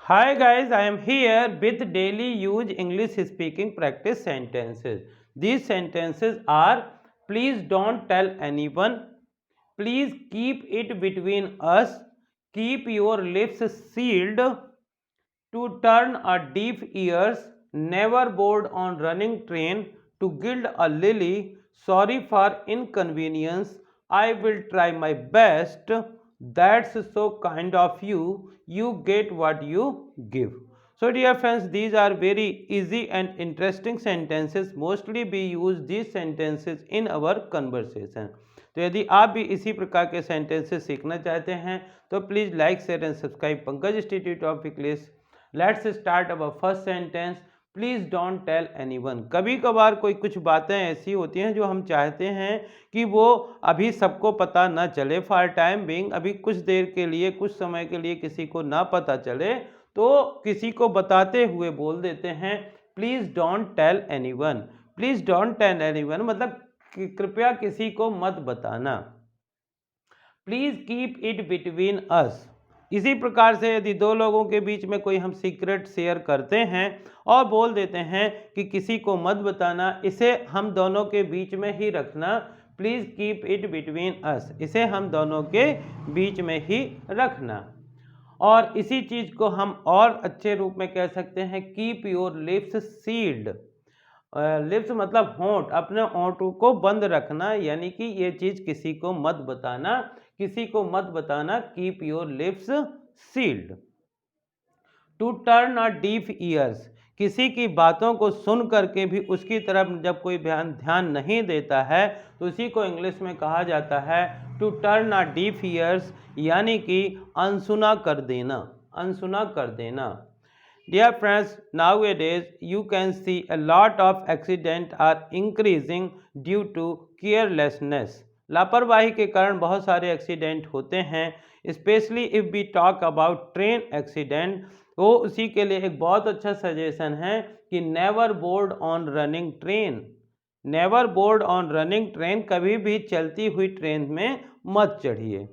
Hi guys, I am here with daily use English speaking practice sentences. These sentences are: please don't tell anyone, please keep it between us, keep your lips sealed, to turn a deaf ears, never board on running train, to gild a lily, sorry for inconvenience, I will try my best, that's so kind of you, you get what you give. So dear friends, these are very easy and interesting sentences. Mostly we use these sentences in our conversation. तो यदि आप भी इसी प्रकार के sentences सीखना चाहते हैं तो please like share and subscribe Pankaj institute of English. Let's start our first sentence. Please don't tell anyone. कभी कभार कोई कुछ बातें ऐसी होती हैं जो हम चाहते हैं कि वो अभी सबको पता ना चले, फॉर टाइम बीइंग, अभी कुछ देर के लिए, कुछ समय के लिए किसी को ना पता चले, तो किसी को बताते हुए बोल देते हैं please don't tell anyone. Please don't tell anyone मतलब कृपया किसी को मत बताना। Please keep it between us. इसी प्रकार से यदि दो लोगों के बीच में कोई हम सीक्रेट शेयर करते हैं और बोल देते हैं कि किसी को मत बताना, इसे हम दोनों के बीच में ही रखना। प्लीज़ कीप इट बिटवीन अस, इसे हम दोनों के बीच में ही रखना। और इसी चीज़ को हम और अच्छे रूप में कह सकते हैं keep your lips sealed. Lips मतलब होंठ, अपने होंठों को बंद रखना, यानी कि ये चीज़ किसी को मत बताना, किसी को मत बताना। Keep your lips sealed. To turn a deaf ears, किसी की बातों को सुन करके भी उसकी तरफ जब कोई ध्यान नहीं देता है तो उसी को इंग्लिश में कहा जाता है to turn a deaf ears, यानी कि अनसुना कर देना, अनसुना कर देना। Dear friends, nowadays you can see a lot of accidents are increasing due to carelessness. लापरवाही के कारण बहुत सारे एक्सीडेंट होते हैं। Specially if we talk about train accident, तो उसी के लिए एक बहुत अच्छा सजेशन है कि never board on running train. Never board on running train, कभी भी चलती हुई ट्रेन में मत चढ़िए।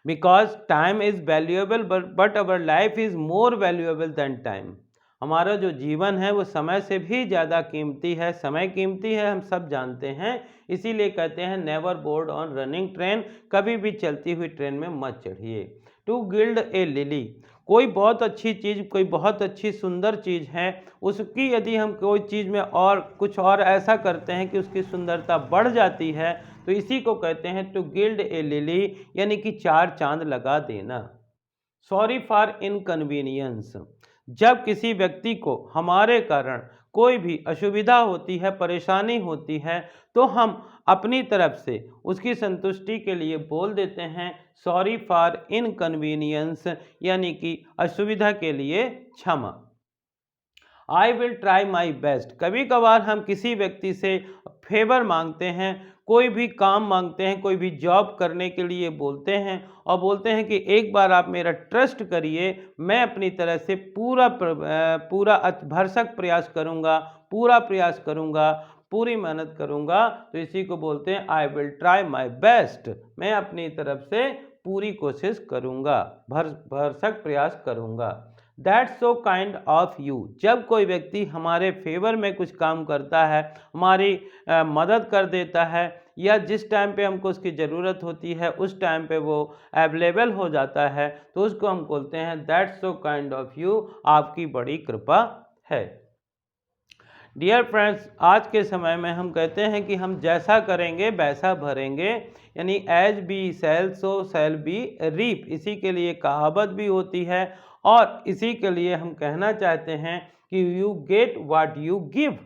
Because time is valuable but our life is more valuable than time. हमारा जो जीवन है वो समय से भी ज़्यादा कीमती है। समय कीमती है, हम सब जानते हैं, इसीलिए कहते हैं never board on running train, कभी भी चलती हुई ट्रेन में मत चढ़िए। टू गिल्ड ए लिली, कोई बहुत अच्छी चीज़, कोई बहुत अच्छी सुंदर चीज़ है, उसकी यदि हम कोई चीज़ में और कुछ और ऐसा करते हैं कि उसकी सुंदरता बढ़ जाती है, तो इसी को कहते हैं टू गिल्ड ए लिली, यानी कि चार चांद लगा देना। सॉरी फॉर इनकन्वीनियंस, जब किसी व्यक्ति को हमारे कारण कोई भी असुविधा होती है, परेशानी होती है, तो हम अपनी तरफ से उसकी संतुष्टि के लिए बोल देते हैं सॉरी फॉर इनकन्वीनियंस, यानी कि असुविधा के लिए क्षमा। I will try my best, कभी कभार हम किसी व्यक्ति से फेवर मांगते हैं, कोई भी काम मांगते हैं, कोई भी जॉब करने के लिए बोलते हैं और बोलते हैं कि एक बार आप मेरा ट्रस्ट करिए, मैं अपनी तरह से पूरा भरसक प्रयास करूंगा, पूरा प्रयास करूंगा, पूरी मेहनत करूंगा, तो इसी को बोलते हैं I will try my best, मैं अपनी तरफ से पूरी कोशिश करूंगा, भरसक प्रयास करूंगा। That's so kind of you, जब कोई व्यक्ति हमारे फेवर में कुछ काम करता है, हमारी मदद कर देता है, या जिस टाइम पे हमको उसकी ज़रूरत होती है उस टाइम पे वो अवेलेबल हो जाता है, तो उसको हम बोलते हैं that's so kind of you, आपकी बड़ी कृपा है। डियर फ्रेंड्स, आज के समय में हम कहते हैं कि हम जैसा करेंगे वैसा भरेंगे, यानी एज बी सेल सो सेल बी रीप, इसी के लिए कहावत भी होती है और इसी के लिए हम कहना चाहते हैं कि you get what you give.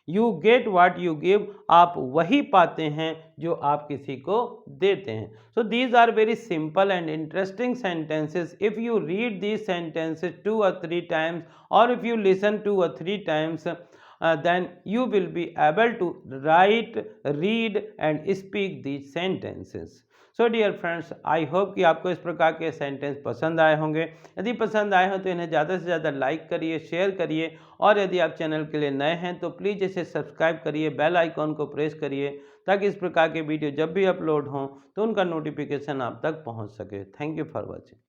You get what you give, आप वही पाते हैं जो आप किसी को देते हैं। So these are very simple and interesting sentences. If you read these sentences 2 or 3 times, or if you listen 2 or 3 times, then you will be able to write, read and speak these sentences. So dear friends, I hope कि आपको इस प्रकार के sentence पसंद आए होंगे। यदि पसंद आए हो तो इन्हें ज़्यादा से ज़्यादा लाइक करिए, शेयर करिए, और यदि आप चैनल के लिए नए हैं तो प्लीज़ इसे सब्सक्राइब करिए, बेल आइकॉन को प्रेस करिए, ताकि इस प्रकार के वीडियो जब भी अपलोड हों तो उनका नोटिफिकेशन आप तक पहुंच सके। Thank you for watching.